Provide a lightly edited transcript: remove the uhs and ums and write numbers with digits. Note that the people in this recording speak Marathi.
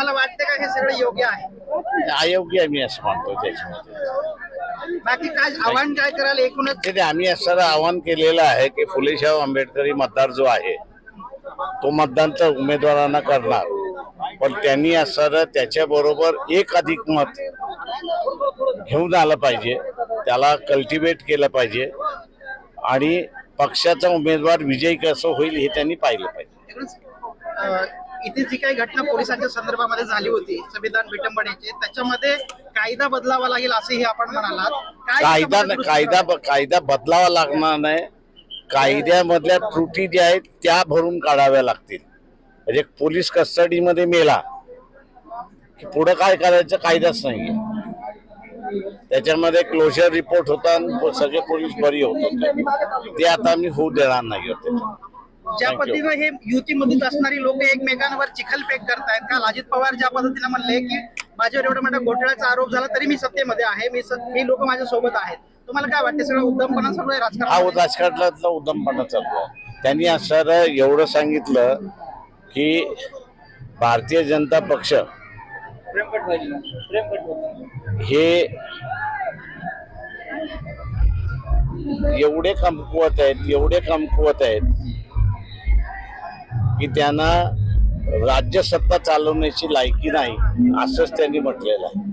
तुम्हाला वाटतं का हे सगळं योग्य आहे? अयोग्य आहे मी असं मानतो त्याच्यामध्ये. बाकी काय आव्हान काय कराल एकूणच? ते आम्ही असं आवाहन केलेलं आहे की फुलेशाह आंबेडकरी मतदार जो आहे तो मतदान तर उमेदवारांना करणार, पण त्यांनी असं त्याच्याबरोबर एक अधिक मत घेऊन आलं पाहिजे, त्याला कल्टिवेट केलं पाहिजे आणि पक्षाचा उमेदवार विजयी कसं होईल हे त्यांनी पाहिलं पाहिजे. इथे जी काही घटना पोलिसांच्या संदर्भामध्ये झाली होती संविधान विटंबनेची, त्याच्यामध्ये कायदा बदलावा लागेल असेही आपण म्हणालात. कायदा बदलावा लागणार नाही, कायद्यामधल्या त्रुटी ज्या आहेत त्या भरून काढाव्या लागतील. म्हणजे पोलीस कस्टडीमध्ये मेला की पुढं काय करायचं कायदाच नाहीये. त्याच्यामध्ये क्लोजर रिपोर्ट होता आणि सगळे पोलीस बरी होत होते, ते आता मी होऊ देणार नाही होते. ज्या पद्धतीने हे युतीमधून असणारी लोक एकमेकांवर चिखलफेक करतायत, काल अजित पवार ज्या पद्धतीने म्हणले की माझ्यावर एवढा मोठा घोटाळ्याचा आरोप झाला तरी मी सत्तेमध्ये आहे, ही लोक माझ्या सोबत आहेत, तुम्हाला काय वाटतं? सगळं उद्धमपणा चालू आहे राजकारण? राजकारणातला उद्धमपणा चालू आहे. त्यांनी असं एवढं सांगितलं की भारतीय जनता पक्ष हे एवढे कमकुवत आहेत की त्यांना राज्य सत्ता चालवण्याची लायकी नाही, असंच त्यांनी म्हटलेलं आहे.